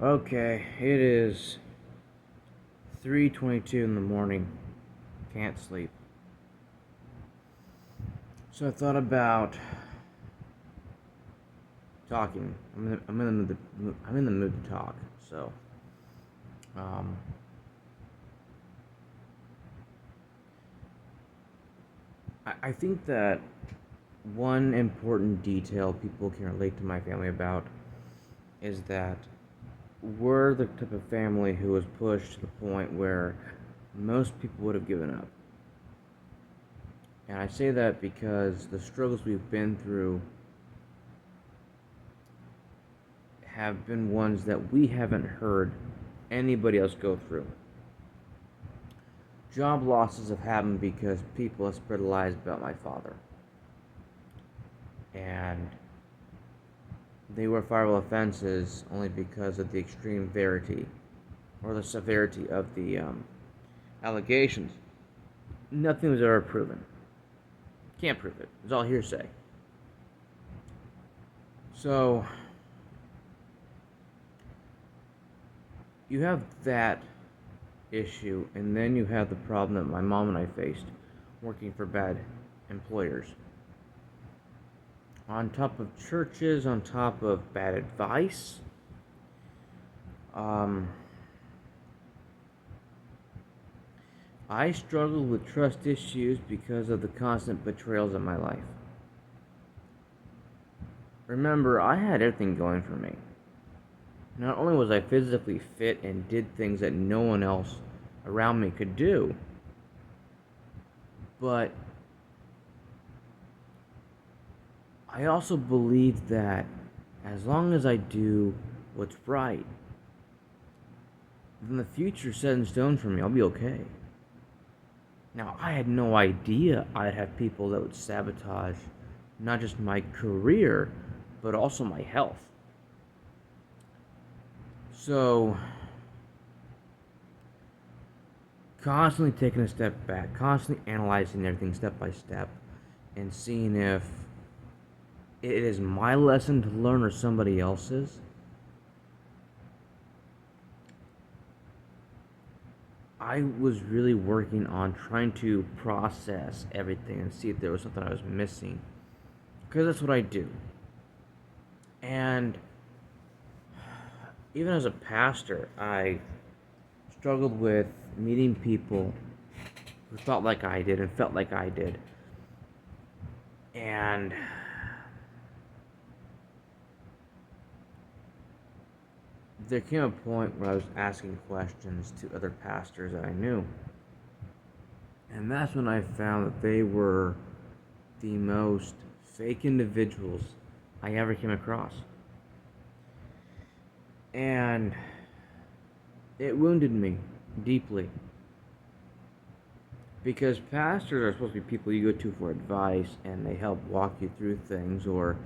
Okay, it is 3:22 in the morning. Can't sleep. So I thought about talking. I'm in the mood to talk. So, um, I think that one important detail people can relate to my family about is that we're the type of family who was pushed to the point where most people would have given up. And I say that because the struggles we've been through have been ones that we haven't heard anybody else go through. Job losses have happened because people have spread lies about my father. And they were fireable offenses only because of the extreme verity or the severity of the allegations. Nothing was ever proven. Can't prove it. It's all hearsay. So, you have that issue, and then you have the problem that my mom and I faced working for bad employers. On top of churches, on top of bad advice. Um, I struggle with trust issues because of the constant betrayals in my life. Remember, I had everything going for me. Not only was I physically fit and did things that no one else around me could do, but I also believed that as long as I do what's right, then the future's set in stone for me. I'll be okay. Now, I had no idea I'd have people that would sabotage not just my career, but also my health. So, constantly taking a step back, constantly analyzing everything step by step, and seeing if it is my lesson to learn or somebody else's. I was really working on trying to process everything and see if there was something I was missing. Because that's what I do. And even as a pastor, I struggled with meeting people who thought like I did and felt like I did. And there came a point where I was asking questions to other pastors that I knew. And that's when I found that they were the most fake individuals I ever came across. And it wounded me deeply. Because pastors are supposed to be people you go to for advice and they help walk you through things, or,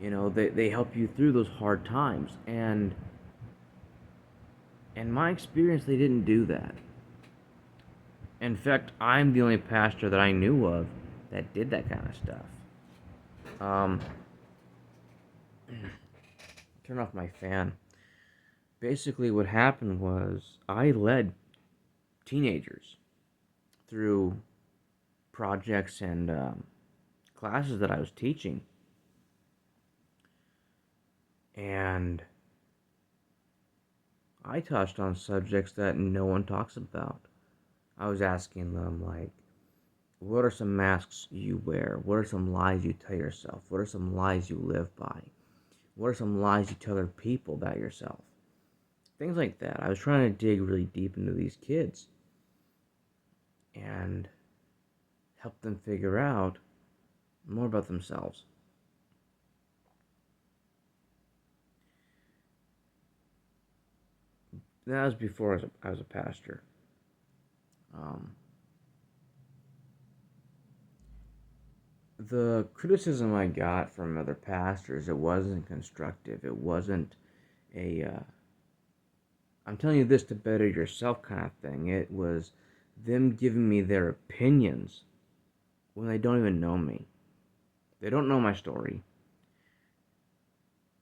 they help you through those hard times. And in my experience, they didn't do that. In fact, I'm the only pastor that I knew of that did that kind of stuff. Um, turn off my fan. Basically, what happened was I led teenagers through projects and classes that I was teaching. And I touched on subjects that no one talks about. I was asking them, like, what are some masks you wear? What are some lies you tell yourself? What are some lies you live by? What are some lies you tell other people about yourself? Things like that. I was trying to dig really deep into these kids and help them figure out more about themselves. That was before I was a pastor. Um, the criticism I got from other pastors, it wasn't constructive. It wasn't a I'm telling you this to better yourself kind of thing. It was them giving me their opinions when they don't even know me. They don't know my story.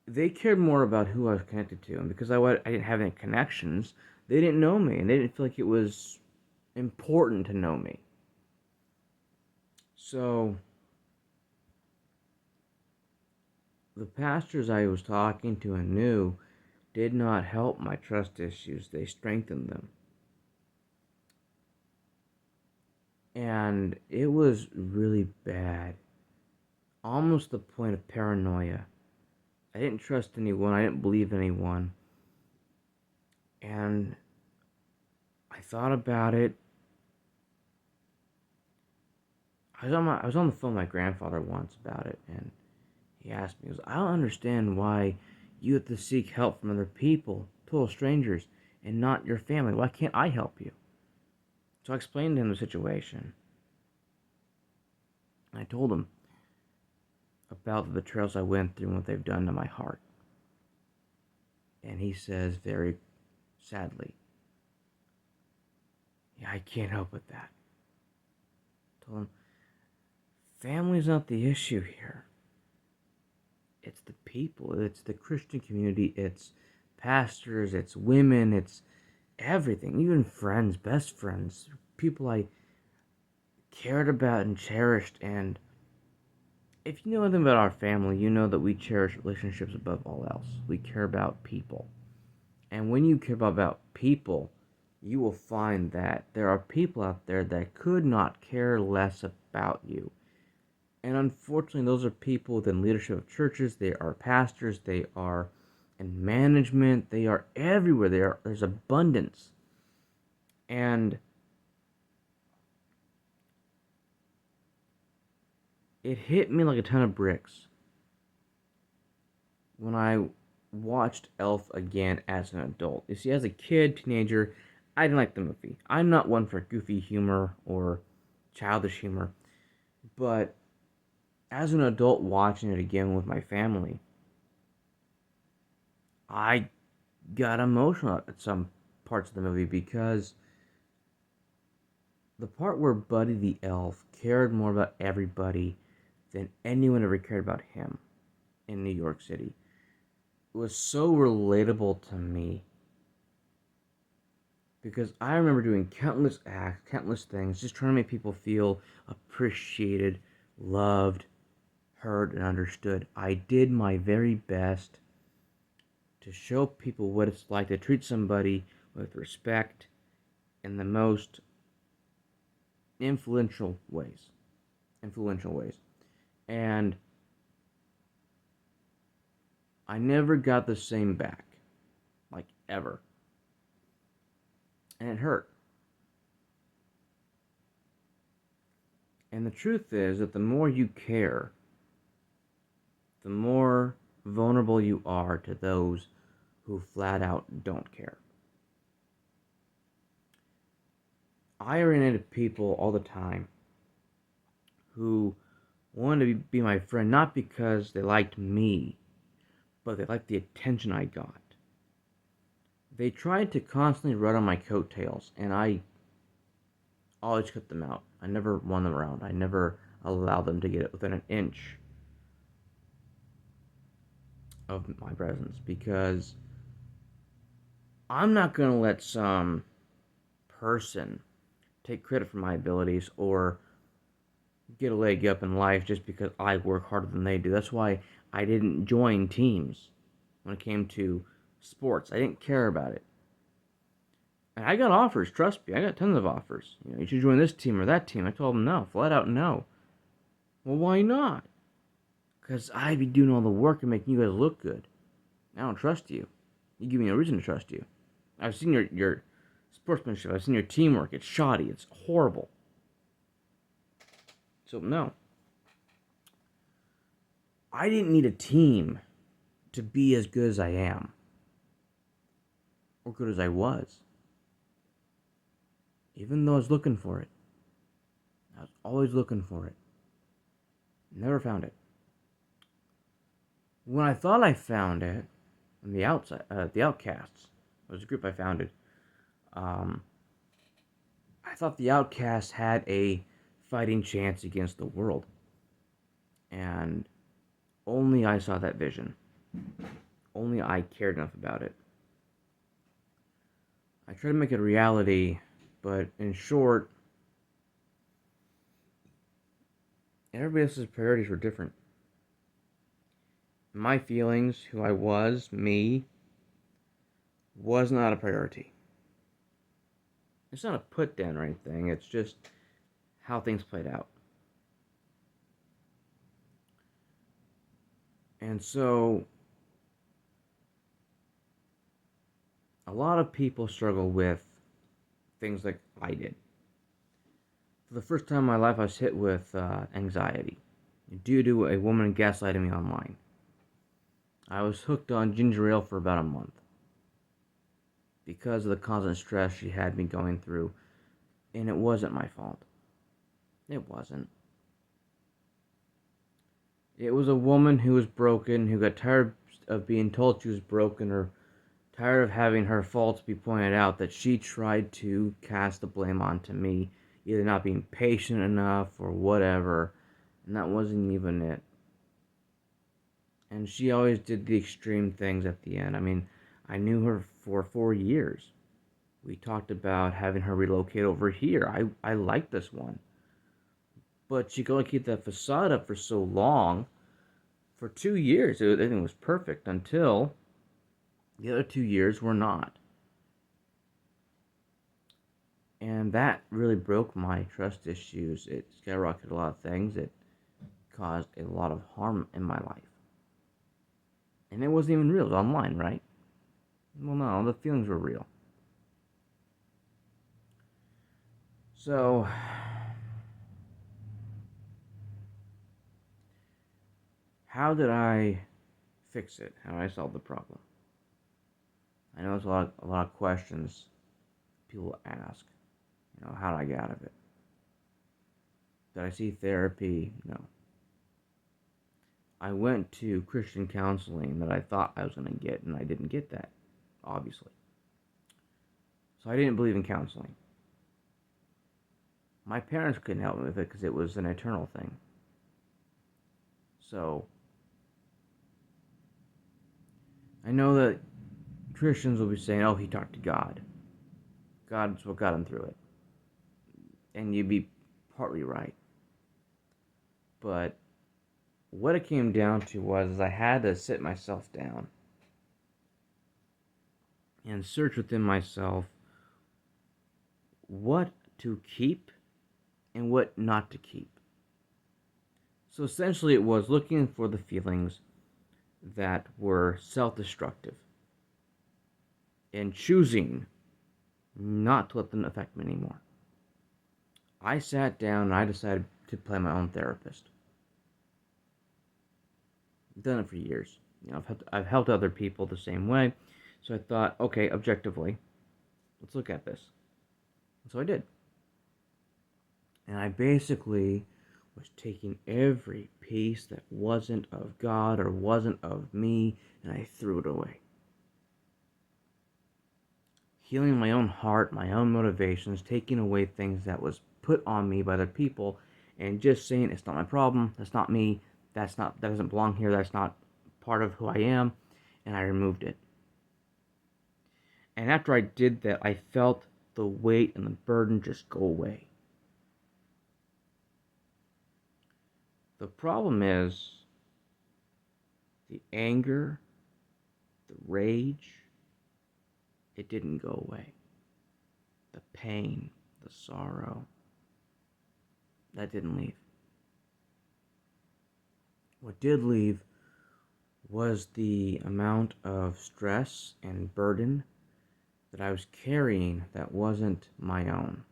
they cared more about who I was connected to, and because I didn't have any connections, they didn't know me, and they didn't feel like it was important to know me. So the pastors I was talking to and knew did not help my trust issues, they strengthened them. And it was really bad, almost the point of paranoia. I didn't trust anyone, I didn't believe anyone. And I thought about it. I was on the phone with my grandfather once about it, and he asked me, he goes, I don't understand why you have to seek help from other people, total strangers, and not your family. Why can't I help you? So I explained to him the situation. I told him about the betrayals I went through and what they've done to my heart. And he says very sadly, yeah, I can't help with that. I told him, family's not the issue here. It's the people, it's the Christian community, it's pastors, it's women, it's everything, even friends, best friends, people I cared about and cherished. And if you know anything about our family, you know that we cherish relationships above all else. We care about people. And when you care about people, you will find that there are people out there that could not care less about you. And unfortunately, those are people within leadership of churches. They are pastors. They are in management. They are everywhere. There's abundance. And it hit me like a ton of bricks when I watched Elf again as an adult. You see, as a kid, teenager, I didn't like the movie. I'm not one for goofy humor or childish humor. But as an adult watching it again with my family, I got emotional at some parts of the movie because the part where Buddy the elf cared more about everybody than anyone ever cared about him in New York City was so relatable to me because I remember doing countless acts, countless things, just trying to make people feel appreciated, loved, heard, and understood. I did my very best to show people what it's like to treat somebody with respect in the most influential ways. Influential ways. And I never got the same back. Like, ever. And it hurt. And the truth is that the more you care, the more vulnerable you are to those who flat out don't care. I run into people all the time who wanted to be my friend not because they liked me, but they liked the attention I got. They tried to constantly run on my coattails, and I always cut them out. I never won them around. I never allowed them to get within an inch of my presence because I'm not going to let some person take credit for my abilities or get a leg up in life just because I work harder than they do. That's why I didn't join teams when it came to sports. I didn't care about it. And I got offers, trust me. I got tons of offers. You should join this team or that team. I told them no, flat out no. Well, why not? Because I'd be doing all the work and making you guys look good. I don't trust you. You give me no reason to trust you. I've seen your sportsmanship. I've seen your teamwork. It's shoddy. It's horrible. So, no. I didn't need a team to be as good as I am. Or good as I was. Even though I was looking for it. I was always looking for it. Never found it. When I thought I found it, on the outside, the Outcasts was a group I founded. I thought the Outcasts had a fighting chance against the world, and only I saw that vision. Only I cared enough about it. I tried to make it a reality, but in short, everybody else's priorities were different. My feelings, who I was, me, was not a priority. It's not a put down or anything, it's just how things played out. And so, a lot of people struggle with things like I did. For the first time in my life, I was hit with anxiety due to a woman gaslighting me online. I was hooked on ginger ale for about a month because of the constant stress she had me going through, and it wasn't my fault. It wasn't. It was a woman who was broken, who got tired of being told she was broken, or tired of having her faults be pointed out, that she tried to cast the blame onto me, either not being patient enough or whatever, and that wasn't even it. And she always did the extreme things at the end. I mean, I knew her for 4 years. We talked about having her relocate over here. I liked this one. But she could only keep that facade up for so long. For 2 years, everything was perfect until the other 2 years were not. And that really broke my trust issues. It skyrocketed a lot of things. It caused a lot of harm in my life. And it wasn't even real. It was online, right? Well, no, the feelings were real. So, how did I fix it? How did I solve the problem? I know there's a lot of questions people ask. How did I get out of it? Did I see therapy? No. I went to Christian counseling that I thought I was going to get, and I didn't get that, obviously. So I didn't believe in counseling. My parents couldn't help me with it because it was an eternal thing. So I know that Christians will be saying, oh, he talked to God. God's what got him through it. And you'd be partly right. But what it came down to was I had to sit myself down and search within myself what to keep and what not to keep. So essentially, it was looking for the feelings that were self-destructive and choosing not to let them affect me anymore. I sat down and I decided to play my own therapist. I've done it for years. I've helped other people the same way. So I thought, okay, objectively, let's look at this. And so I did. And I basically was taking every piece that wasn't of God or wasn't of me, and I threw it away. Healing my own heart, my own motivations, taking away things that was put on me by other people, and just saying it's not my problem, that's not me, that doesn't belong here, that's not part of who I am, and I removed it. And after I did that, I felt the weight and the burden just go away. The problem is the anger, the rage, it didn't go away. The pain, the sorrow, that didn't leave. What did leave was the amount of stress and burden that I was carrying that wasn't my own.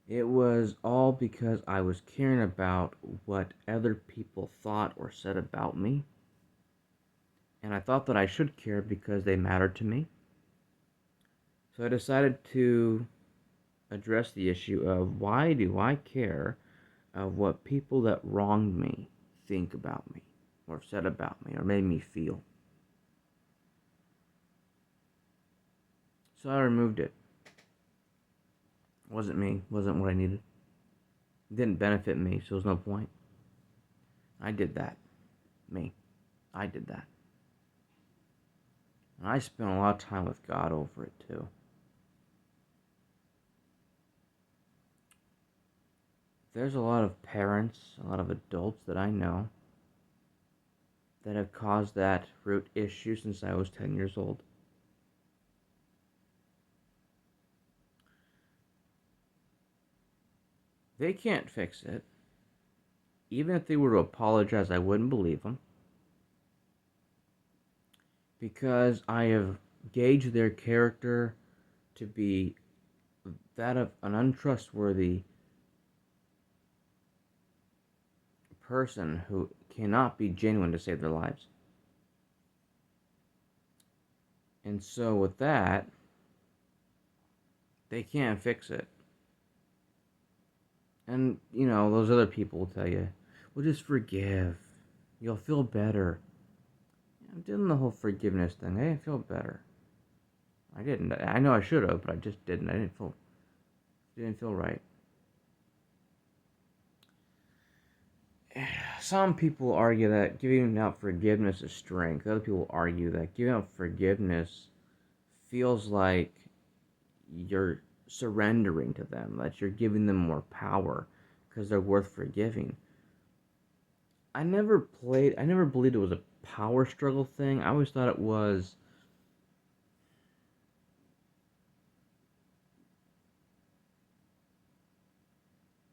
It was all because I was caring about what other people thought or said about me. And I thought that I should care because they mattered to me. So I decided to address the issue of why do I care of what people that wronged me think about me, or said about me, or made me feel. So I removed it. It wasn't me, it wasn't what I needed. It didn't benefit me, so there's no point. I did that. Me. I did that. And I spent a lot of time with God over it too. There's a lot of parents, a lot of adults that I know that have caused that root issue since I was 10 years old. They can't fix it. Even if they were to apologize, I wouldn't believe them. Because I have gauged their character to be that of an untrustworthy person who cannot be genuine to save their lives. And so, with that, they can't fix it. And, those other people will tell you, well, just forgive. You'll feel better. I'm doing the whole forgiveness thing. I didn't feel better. I didn't. I know I should have, but I just didn't. I didn't feel right. Some people argue that giving out forgiveness is strength. Other people argue that giving out forgiveness feels like you're surrendering to them, that you're giving them more power because they're worth forgiving. I never believed it was a power struggle thing. I always thought it was,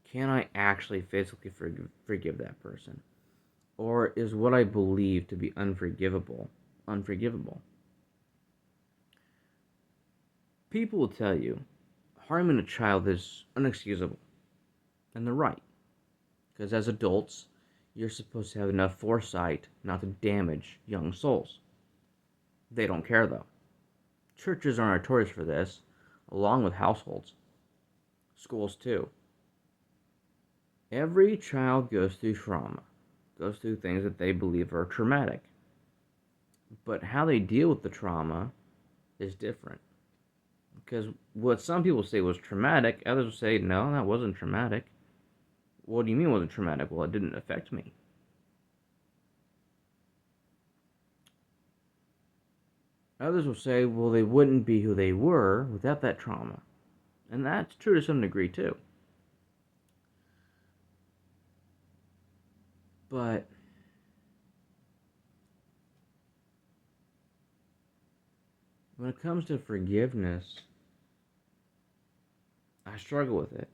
can I actually physically forgive that person? Or is what I believe to be unforgivable? People will tell you harming a child is unexcusable, and they're right. Because as adults, you're supposed to have enough foresight not to damage young souls. They don't care though. Churches are notorious for this, along with households. Schools too. Every child goes through trauma, goes through things that they believe are traumatic. But how they deal with the trauma is different. Because what some people say was traumatic, others will say, no, that wasn't traumatic. What do you mean it wasn't traumatic? Well, it didn't affect me. Others will say, well, they wouldn't be who they were without that trauma. And that's true to some degree, too. But when it comes to forgiveness, I struggle with it.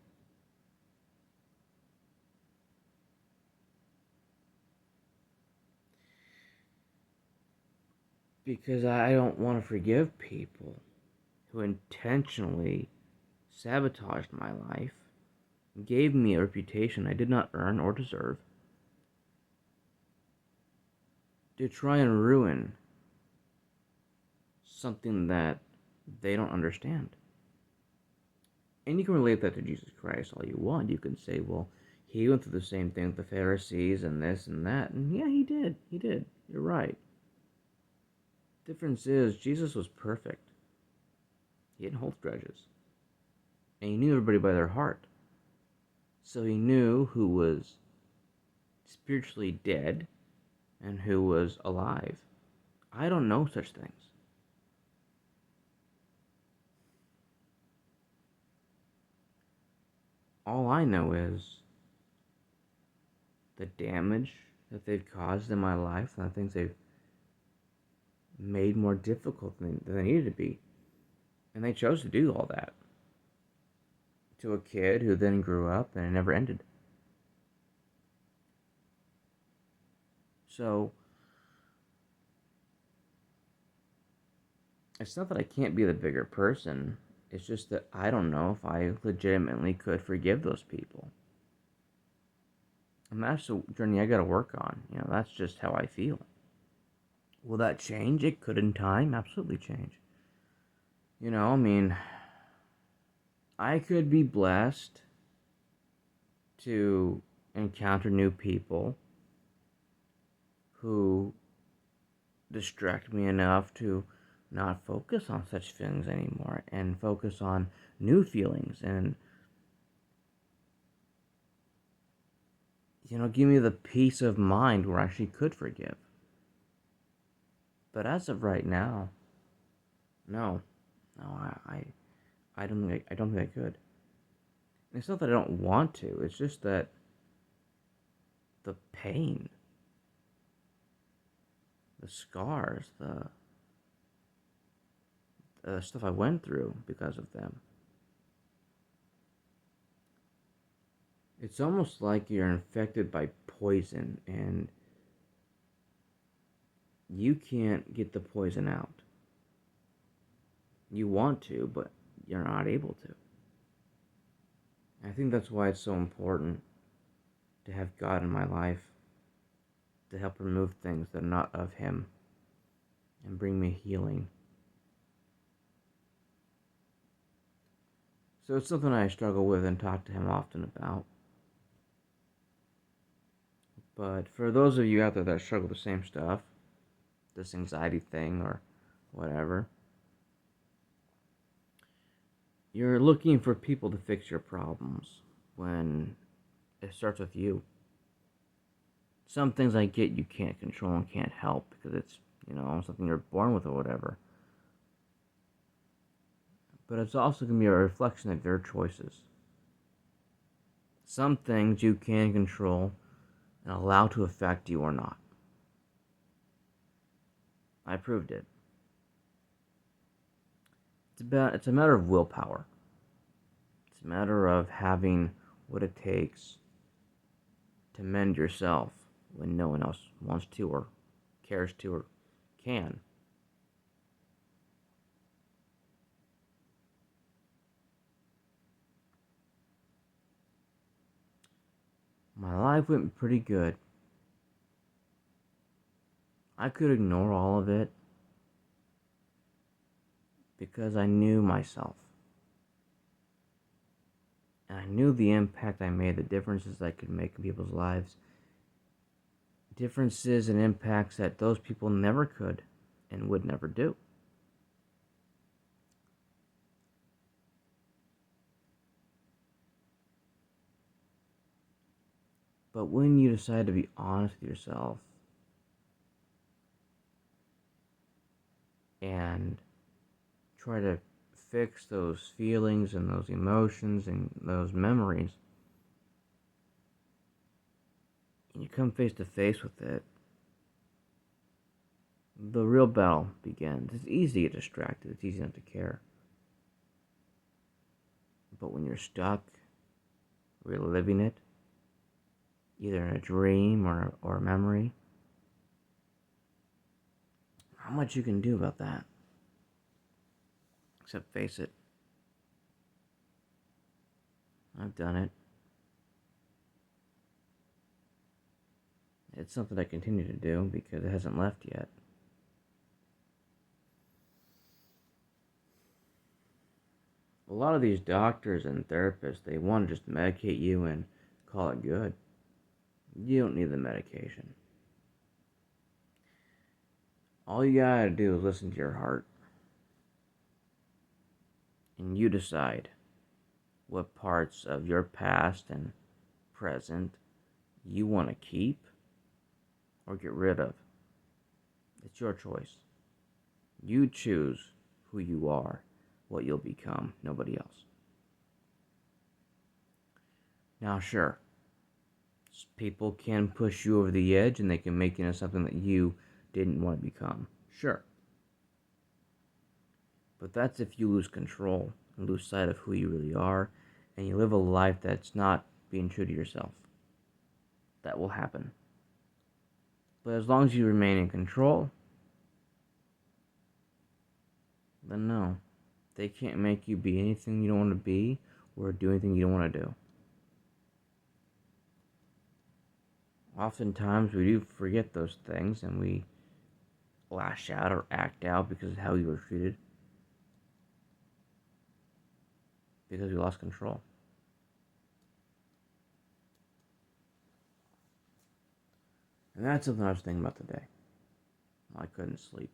Because I don't want to forgive people who intentionally sabotaged my life, gave me a reputation I did not earn or deserve, to try and ruin something that they don't understand. And you can relate that to Jesus Christ all you want. You can say, well, he went through the same thing with the Pharisees and this and that. And yeah, he did. He did. You're right. Difference is, Jesus was perfect. He didn't hold grudges. And he knew everybody by their heart. So he knew who was spiritually dead and who was alive. I don't know such things. All I know is the damage that they've caused in my life and the things they've made more difficult than they needed to be. And they chose to do all that to a kid who then grew up and it never ended. So, it's not that I can't be the bigger person. It's just that I don't know if I legitimately could forgive those people. And that's the journey I gotta work on. That's just how I feel. Will that change? It could in time, absolutely change. I mean, I could be blessed to encounter new people who distract me enough to not focus on such things anymore and focus on new feelings and give me the peace of mind where I actually could forgive. But as of right now, No, no, I don't think I could. And it's not that I don't want to. It's just that the pain, the scars, the stuff I went through because of them. It's almost like you're infected by poison and you can't get the poison out. You want to, but you're not able to. I think that's why it's so important to have God in my life to help remove things that are not of Him and bring me healing. So it's something I struggle with and talk to Him often about. But for those of you out there that struggle with the same stuff, this anxiety thing or whatever, you're looking for people to fix your problems when it starts with you. Some things I get you can't control and can't help because it's, something you're born with or whatever. But it's also going to be a reflection of your choices. Some things you can control and allow to affect you or not. I proved it. It's a matter of willpower. It's a matter of having what it takes to mend yourself when no one else wants to or cares to or can. My life went pretty good. I could ignore all of it because I knew myself. And I knew the impact I made, the differences I could make in people's lives. Differences and impacts that those people never could and would never do. But when you decide to be honest with yourself and try to fix those feelings and those emotions and those memories, and you come face to face with it, the real battle begins. It's easy to get distracted, it's easy not to care. But when you're stuck, reliving it, either in a dream or a memory, how much you can do about that? Except face it. I've done it. It's something I continue to do because it hasn't left yet. A lot of these doctors and therapists, they want to just medicate you and call it good. You don't need the medication. All you gotta do is listen to your heart. And you decide what parts of your past and present you want to keep or get rid of. It's your choice. You choose who you are, what you'll become, nobody else. Now, sure, people can push you over the edge and they can make you into something that you didn't want to become. Sure. But that's if you lose control and lose sight of who you really are and you live a life that's not being true to yourself. That will happen. But as long as you remain in control, then no. They can't make you be anything you don't want to be or do anything you don't want to do. Oftentimes we do forget those things and we lash out or act out because of how we were treated. Because we lost control. And that's something I was thinking about today. I couldn't sleep.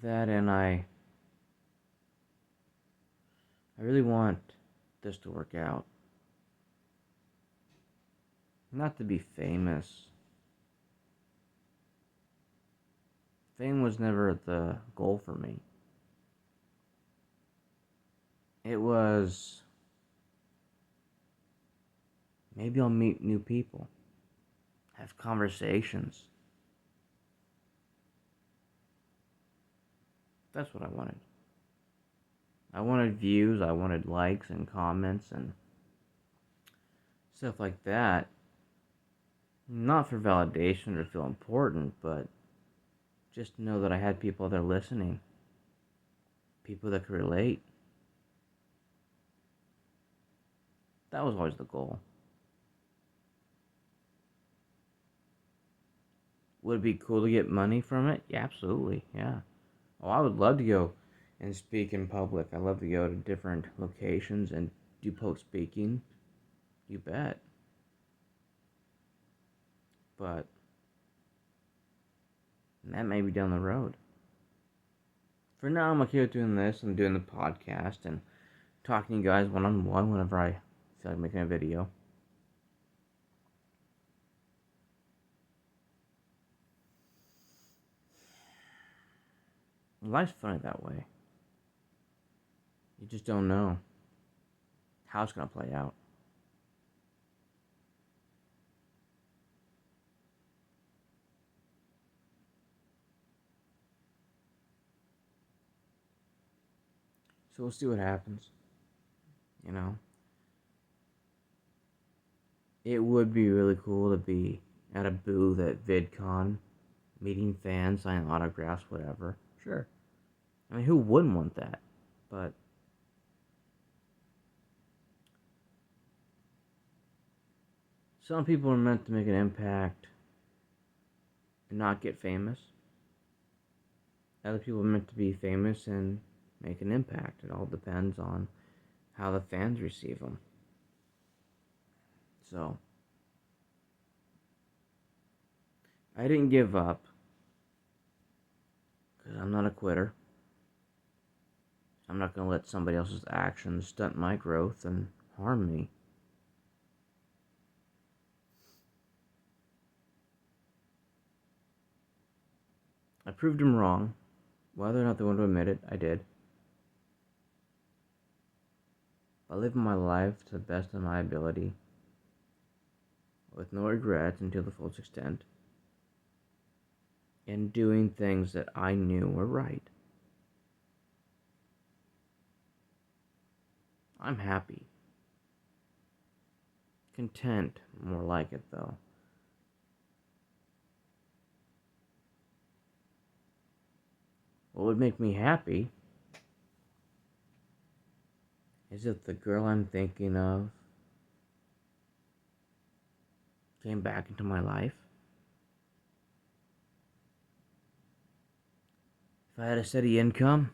That and I really want this to work out. Not to be famous, Fame was never the goal for me. It was maybe I'll meet new people, have conversations. That's what I wanted. I wanted views, I wanted likes and comments and stuff like that. Not for validation or feel important, but just to know that I had people there listening, people that could relate. That was always the goal. Would it be cool to get money from it? Yeah, absolutely, yeah. Oh, I would love to go and speak in public. I love to go to different locations and do public speaking. You bet. But that may be down the road. For now, I'm okay with doing this and doing the podcast and talking to you guys one on one whenever I feel like making a video. Life's funny that way. You just don't know how it's going to play out. So we'll see what happens. You know, it would be really cool to be at a booth at VidCon, meeting fans, signing autographs, whatever. Sure. I mean, who wouldn't want that? But some people are meant to make an impact and not get famous. Other people are meant to be famous and make an impact. It all depends on how the fans receive them. So, I didn't give up because I'm not a quitter. I'm not going to let somebody else's actions stunt my growth and harm me. I proved them wrong. Whether or not they want to admit it, I did. By living my life to the best of my ability, with no regrets and to the fullest extent, and doing things that I knew were right, I'm happy. Content, more like it though. What would make me happy is if the girl I'm thinking of came back into my life. If I had a steady income,